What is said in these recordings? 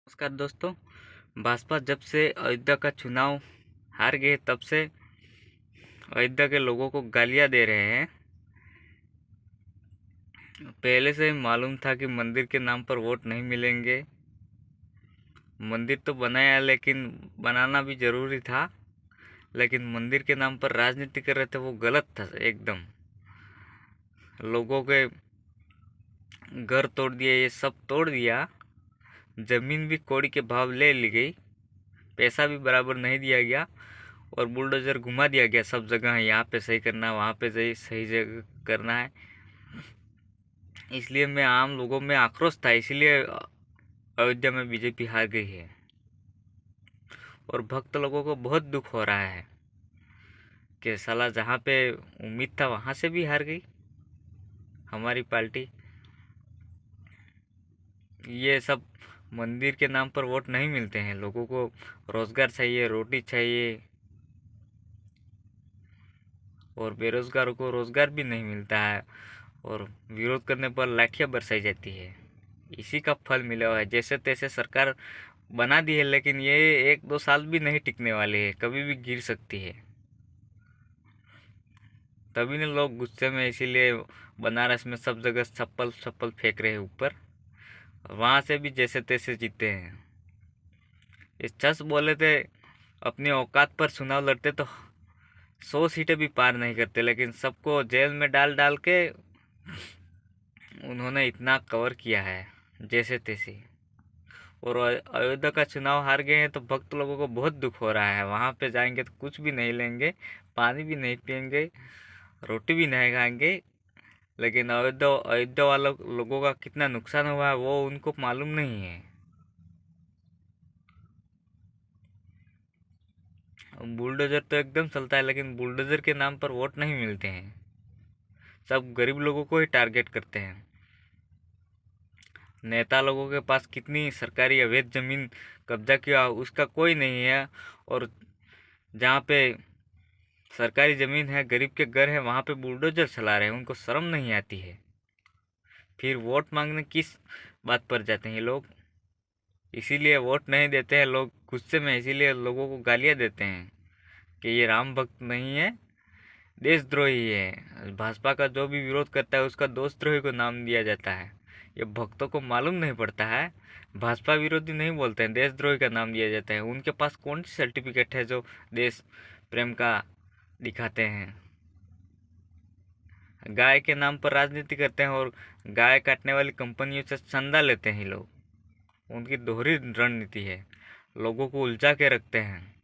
नमस्कार दोस्तों। भाजपा जब से अयोध्या का चुनाव हार गए तब से अयोध्या के लोगों को गालियां दे रहे हैं। पहले से ही मालूम था कि मंदिर के नाम पर वोट नहीं मिलेंगे। मंदिर तो बनाया लेकिन बनाना भी जरूरी था, लेकिन मंदिर के नाम पर राजनीति कर रहे थे, वो गलत था एकदम। लोगों के घर तोड़ दिए, ये सब तोड़ दिया। जमीन भी कौड़ी के भाव ले ली गई, पैसा भी बराबर नहीं दिया गया और बुलडोजर घुमा दिया गया सब जगह। यहाँ पे सही करना, वहाँ पे सही जगह करना है। इसलिए मैं आम लोगों में आक्रोश था, इसीलिए अयोध्या में बीजेपी हार गई है और भक्त लोगों को बहुत दुख हो रहा है कि साला जहाँ पे उम्मीद था वहाँ से भी हार गई हमारी पार्टी। ये सब मंदिर के नाम पर वोट नहीं मिलते हैं। लोगों को रोजगार चाहिए, रोटी चाहिए और बेरोजगारों को रोजगार भी नहीं मिलता है और विरोध करने पर लाठियां बरसाई जाती है। इसी का फल मिला हुआ है। जैसे तैसे सरकार बना दी है, लेकिन ये 1-2 साल भी नहीं टिकने वाली है, कभी भी गिर सकती है। तभी ने लोग गुस्से में इसीलिए बनारस में सब जगह चप्पल चप्पल फेंक रहे हैं ऊपर। वहां से भी जैसे तैसे जीते हैं। इस सच बोले थे, अपनी औकात पर चुनाव लड़ते तो 100 सीटें भी पार नहीं करते, लेकिन सबको जेल में डाल डाल के उन्होंने इतना कवर किया है जैसे तैसे। और अयोध्या का चुनाव हार गए हैं तो भक्त लोगों को बहुत दुख हो रहा है। वहां पे जाएंगे तो कुछ भी नहीं लेंगे, पानी भी नहीं पियेंगे, रोटी भी नहीं खाएंगे। लेकिन अयोध्या अयोध्या वालों लोगों का कितना नुकसान हुआ है वो उनको मालूम नहीं है। बुलडोजर तो एकदम चलता है, लेकिन बुलडोजर के नाम पर वोट नहीं मिलते हैं। सब गरीब लोगों को ही टारगेट करते हैं। नेता लोगों के पास कितनी सरकारी अवैध जमीन कब्जा किया उसका कोई नहीं है, और जहाँ पे सरकारी जमीन है, गरीब के घर है, वहाँ पे बुलडोजर चला रहे हैं। उनको शर्म नहीं आती है। फिर वोट मांगने किस बात पर जाते हैं ये लोग? इसीलिए वोट नहीं देते हैं लोग गुस्से में, इसीलिए लोगों को गालियाँ देते हैं कि ये राम भक्त नहीं है, देशद्रोही है। भाजपा का जो भी विरोध करता है उसका देशद्रोही को नाम दिया जाता है। ये भक्तों को मालूम नहीं पड़ता है। भाजपा विरोधी नहीं बोलते हैं, देशद्रोही का नाम दिया जाता है। उनके पास कौन सी सर्टिफिकेट है जो देश प्रेम का दिखाते हैं? गाय के नाम पर राजनीति करते हैं और गाय काटने वाली कंपनियों से चंदा लेते हैं लोग। उनकी दोहरी रणनीति है, लोगों को उलझा के रखते हैं।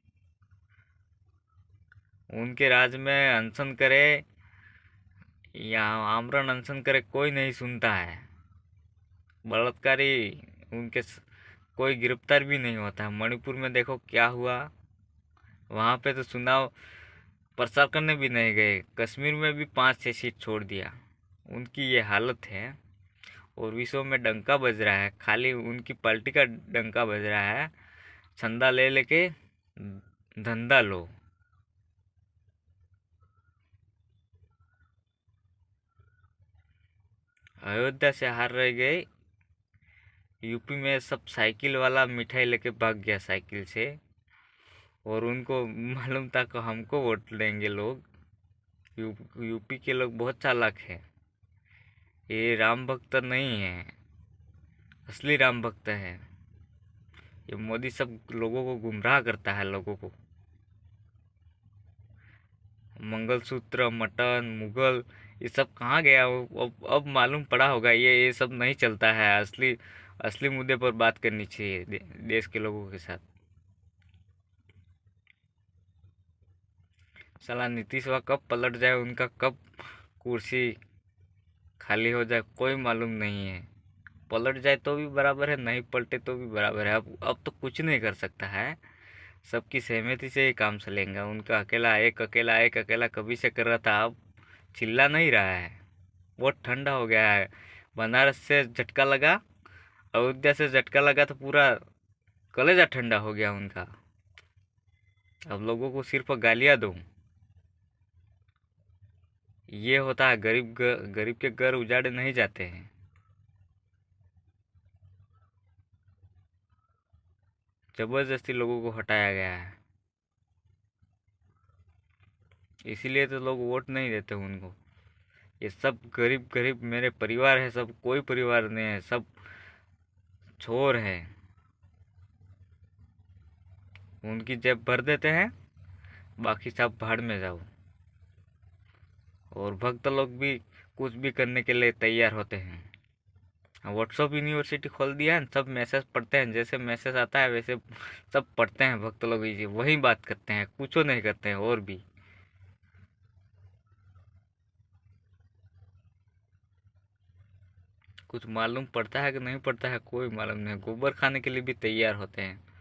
उनके राज में अनशन करे या आमरण अनशन करे, कोई नहीं सुनता है। बलात्कारी उनके कोई गिरफ्तार भी नहीं होता है। मणिपुर में देखो क्या हुआ, वहाँ पे तो चुनाव प्रचार करने भी नहीं गए। कश्मीर में भी 5-6 सीट छोड़ दिया। उनकी ये हालत है और विश्व में डंका बज रहा है, खाली उनकी पार्टी का डंका बज रहा है। चंदा ले लेके धंधा लो। अयोध्या से हार रह गए। यूपी में सब साइकिल वाला मिठाई लेके भाग गया साइकिल से, और उनको मालूम था कि हमको वोट देंगे लोग। यूपी के लोग बहुत चालाक है। ये राम भक्त नहीं है, असली राम भक्त है। ये मोदी सब लोगों को गुमराह करता है। लोगों को मंगलसूत्र, मटन, मुगल, ये सब कहाँ गया? अब मालूम पड़ा होगा। ये सब नहीं चलता है। असली असली मुद्दे पर बात करनी चाहिए देश के लोगों के साथ। साला नीतीश वह कब पलट जाए, उनका कब कुर्सी खाली हो जाए, कोई मालूम नहीं है। पलट जाए तो भी बराबर है, नहीं पलटे तो भी बराबर है। अब तो कुछ नहीं कर सकता है। सबकी सहमति से ही काम चलेगा। उनका एक अकेला कभी से कर रहा था, अब चिल्ला नहीं रहा है। बहुत ठंडा हो गया है। बनारस से झटका लगा, अयोध्या से झटका लगा तो पूरा कलेजा ठंडा हो गया उनका। अब लोगों को सिर्फ गालियां दो, ये होता है। गरीब के घर उजाड़े नहीं जाते हैं। जबरदस्ती लोगों को हटाया गया है। इसीलिए तो लोग वोट नहीं देते उनको। ये सब गरीब गरीब मेरे परिवार है, सब कोई परिवार नहीं है, सब चोर है। उनकी जेब भर देते हैं, बाकी सब भाड़ में जाओ। और भक्त लोग भी कुछ भी करने के लिए तैयार होते हैं। व्हाट्सअप यूनिवर्सिटी खोल दिया है, सब मैसेज पढ़ते हैं, जैसे मैसेज आता है वैसे सब पढ़ते हैं भक्त लोग, इसी वही बात करते हैं, कुछ नहीं करते हैं। और भी कुछ मालूम पड़ता है कि नहीं पड़ता है, कोई मालूम नहीं। गोबर खाने के लिए भी तैयार होते हैं।